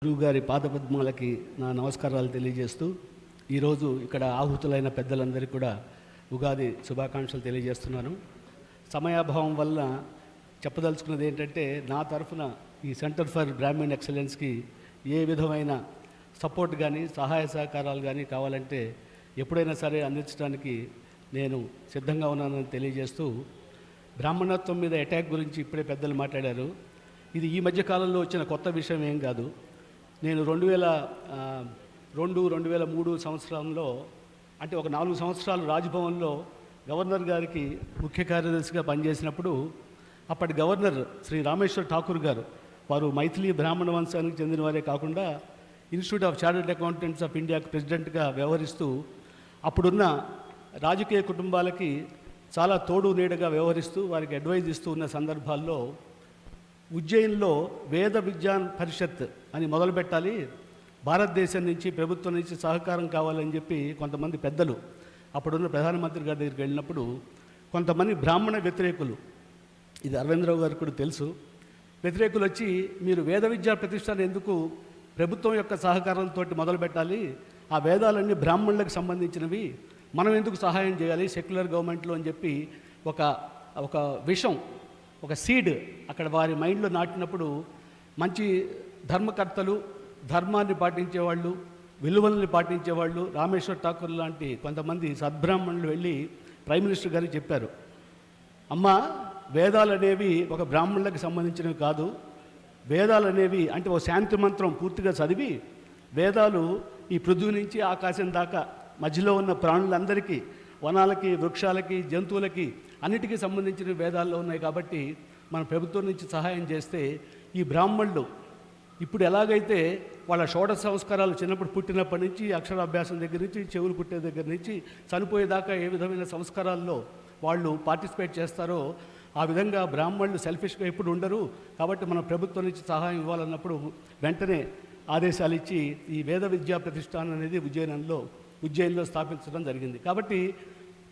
గురువుగారి పాదపద్మాలకి నా నమస్కారాలు తెలియజేస్తూ ఈరోజు ఇక్కడ ఆహుతులైన పెద్దలందరికీ కూడా ఉగాది శుభాకాంక్షలు తెలియజేస్తున్నాను. సమయాభావం వల్ల చెప్పదలుచుకున్నది ఏంటంటే, నా తరఫున ఈ సెంటర్ ఫర్ బ్రాహ్మణ్ ఎక్సలెన్స్కి ఏ విధమైన సపోర్ట్ కానీ సహాయ సహకారాలు కానీ కావాలంటే ఎప్పుడైనా సరే అందించడానికి నేను సిద్ధంగా ఉన్నానని తెలియజేస్తూ, బ్రాహ్మణత్వం మీద అటాక్ గురించి ఇప్పుడే పెద్దలు మాట్లాడారు. ఇది ఈ మధ్య కాలంలో వచ్చిన కొత్త విషయం ఏం కాదు. నేను 2002-2003 సంవత్సరంలో, అంటే ఒక 4 సంవత్సరాలు రాజ్భవన్లో గవర్నర్ గారికి ముఖ్య కార్యదర్శిగా పనిచేసినప్పుడు అప్పటి గవర్నర్ శ్రీ రామేశ్వర్ ఠాకూర్ గారు, వారు మైథిలీ బ్రాహ్మణ వంశానికి చెందిన వారే కాకుండా institute of chartered accountants of ఇండియాకి ప్రెసిడెంట్గా వ్యవహరిస్తూ అప్పుడున్న రాజకీయ కుటుంబాలకి చాలా తోడు నీడగా వ్యవహరిస్తూ వారికి అడ్వైజ్ ఇస్తూ ఉన్న సందర్భాల్లో ఉజ్జయిన్లో వేద విజ్ఞాన్ పరిషత్ అని మొదలుపెట్టాలి, భారతదేశం నుంచి ప్రభుత్వం నుంచి సహకారం కావాలని చెప్పి కొంతమంది పెద్దలు అప్పుడున్న ప్రధానమంత్రి గారి దగ్గరికి వెళ్ళినప్పుడు కొంతమంది బ్రాహ్మణ వ్యతిరేకులు, ఇది అరవిందరావు గారికి కూడా తెలుసు, వ్యతిరేకులు వచ్చి మీరు వేద విద్యా ప్రతిష్టాన్ని ఎందుకు ప్రభుత్వం యొక్క సహకారంతో మొదలు పెట్టాలి, ఆ వేదాలన్నీ బ్రాహ్మణులకు సంబంధించినవి, మనం ఎందుకు సహాయం చేయాలి సెక్యులర్ గవర్నమెంట్లో అని చెప్పి ఒక విషం, ఒక సీడ్ అక్కడ వారి మైండ్లో నాటినప్పుడు మంచి ధర్మకర్తలు, ధర్మాన్ని పాటించేవాళ్ళు, విలువల్ని పాటించేవాళ్ళు, రామేశ్వర్ ఠాకూర్ లాంటి కొంతమంది సద్బ్రాహ్మణులు వెళ్ళి ప్రైమ్ మినిస్టర్ గారికి చెప్పారు, అమ్మ వేదాలు అనేవి ఒక బ్రాహ్మణులకు సంబంధించినవి కాదు, వేదాలు అనేవి అంటే ఒక శాంతి మంత్రం పూర్తిగా చదివి వేదాలు ఈ పృథ్వీ నుంచి ఆకాశం దాకా మధ్యలో ఉన్న ప్రాణులందరికీ, వనాలకి, వృక్షాలకి, జంతువులకి అన్నిటికీ సంబంధించిన వేదాల్లో ఉన్నాయి కాబట్టి మన ప్రభుత్వం నుంచి సహాయం చేస్తే ఈ బ్రాహ్మణులు ఇప్పుడు ఎలాగైతే వాళ్ళ షోడశ సంస్కారాలు చిన్నప్పుడు పుట్టినప్పటి నుంచి అక్షరాభ్యాసం దగ్గర నుంచి చెవులు పుట్టే దగ్గర నుంచి చనిపోయేదాకా ఏ విధమైన సంస్కారాల్లో వాళ్ళు పార్టిసిపేట్ చేస్తారో ఆ విధంగా బ్రాహ్మణులు సెల్ఫిష్గా ఎప్పుడు ఉండరు. కాబట్టి మన ప్రభుత్వం నుంచి సహాయం ఇవ్వాలన్నప్పుడు వెంటనే ఆదేశాలు ఇచ్చి ఈ వేద విద్యా ప్రతిష్టానం అనేది ఉజ్జయిన్లో స్థాపించడం జరిగింది. కాబట్టి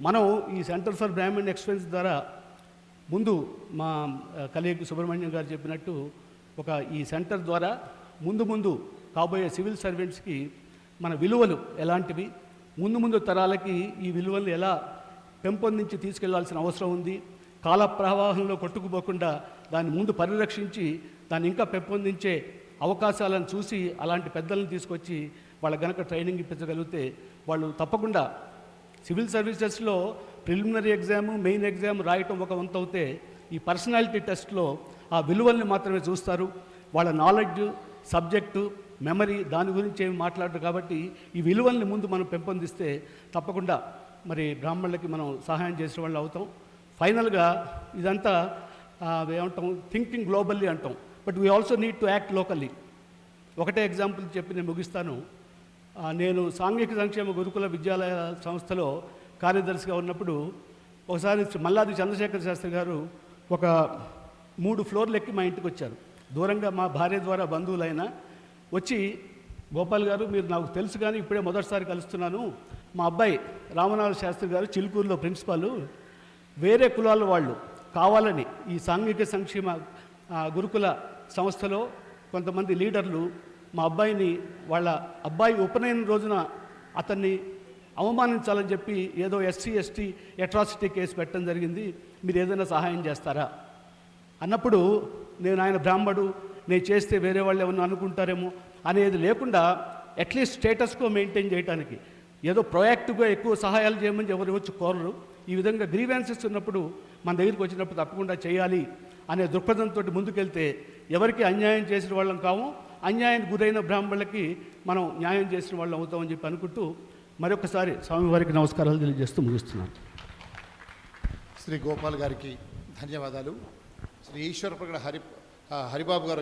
మనం ఈ సెంటర్ ఫర్ బ్రాహ్మణ్ ఎక్సలెన్స్ ద్వారా ముందు మా కలీగ్ సుబ్రహ్మణ్యం గారు చెప్పినట్టు ఈ సెంటర్ ద్వారా ముందు కాబోయే సివిల్ సర్వెంట్స్కి మన విలువలు ఎలాంటివి, ముందు తరాలకి ఈ విలువలు ఎలా పెంపొందించి తీసుకెళ్లాల్సిన అవసరం ఉంది, కాల ప్రవాహంలో కొట్టుకుపోకుండా దాన్ని ముందు పరిరక్షించి దాన్ని ఇంకా పెంపొందించే అవకాశాలను చూసి అలాంటి పెద్దలను తీసుకొచ్చి వాళ్ళ గనక ట్రైనింగ్ ఇప్పించగలిగితే వాళ్ళు తప్పకుండా సివిల్ సర్వీసెస్లో ప్రిలిమినరీ ఎగ్జామ్, మెయిన్ ఎగ్జామ్ రాయటం ఒక వంతు అవుతే ఈ పర్సనాలిటీ టెస్ట్లో ఆ విలువల్ని మాత్రమే చూస్తారు. వాళ్ళ నాలెడ్జ్, సబ్జెక్టు, మెమరీ దాని గురించి ఏమి మాట్లాడరు. కాబట్టి ఈ విలువల్ని ముందు మనం పెంపొందిస్తే తప్పకుండా మరి బ్రాహ్మణులకి మనం సహాయం చేసే వాళ్ళు అవుతాం. ఫైనల్గా ఇదంతా ఏమంటాం, థింకింగ్ గ్లోబల్లీ అంటాం, but we also need to act locally. ఒకటే ఎగ్జాంపుల్ చెప్పి నేను ముగిస్తాను. నేను సాంఘిక సంక్షేమ గురుకుల విద్యాలయ సంస్థలో కార్యదర్శిగా ఉన్నప్పుడు ఒకసారి మల్లాది చంద్రశేఖర శాస్త్రి గారు ఒక 3 ఫ్లోర్లు ఎక్కి మా ఇంటికి వచ్చారు. దూరంగా మా భార్య ద్వారా బంధువులైనా వచ్చి, గోపాల్ గారు మీరు నాకు తెలుసు కానీ ఇప్పుడే మొదటిసారి కలుస్తున్నాను, మా అబ్బాయి రామనాథ శాస్త్రి గారు చిలుకూరులో ప్రిన్సిపాలు, వేరే కులాల వాళ్ళు కావాలని ఈ సాంఘిక సంక్షేమ గురుకుల సంస్థలో కొంతమంది లీడర్లు మా అబ్బాయిని, వాళ్ళ అబ్బాయి ఉపనయన రోజున అతన్ని అవమానించాలని చెప్పి ఏదో SC/ST అట్రాసిటీ కేసు పెట్టడం జరిగింది, మీరు ఏదైనా సహాయం చేస్తారా అన్నప్పుడు నేను ఆయన బ్రాహ్మడు, నేను చేస్తే వేరే వాళ్ళు ఏమన్నా అనుకుంటారేమో అనేది లేకుండా అట్లీస్ట్ స్టేటస్కో మెయింటైన్ చేయడానికి ఏదో ప్రొయాక్టివ్గా ఎక్కువ సహాయాలు చేయమని ఎవరు వచ్చి కోరరు. ఈ విధంగా గ్రీవెన్సెస్ ఉన్నప్పుడు మన దగ్గరికి వచ్చినప్పుడు తప్పకుండా చేయాలి అనే దృక్పథంతో ముందుకెళ్తే ఎవరికి అన్యాయం చేసిన వాళ్ళం కాము, అన్యాయానికి గురైన బ్రాహ్మణులకి మనం న్యాయం చేసిన వాళ్ళం అవుతామని చెప్పి అనుకుంటూ మరొకసారి స్వామివారికి నమస్కారాలు తెలియజేస్తూ ముగిస్తున్నాను. శ్రీ గోపాల్ గారికి ధన్యవాదాలు. శ్రీ ఈశ్వర ప్రగడ హరిబాబు గారు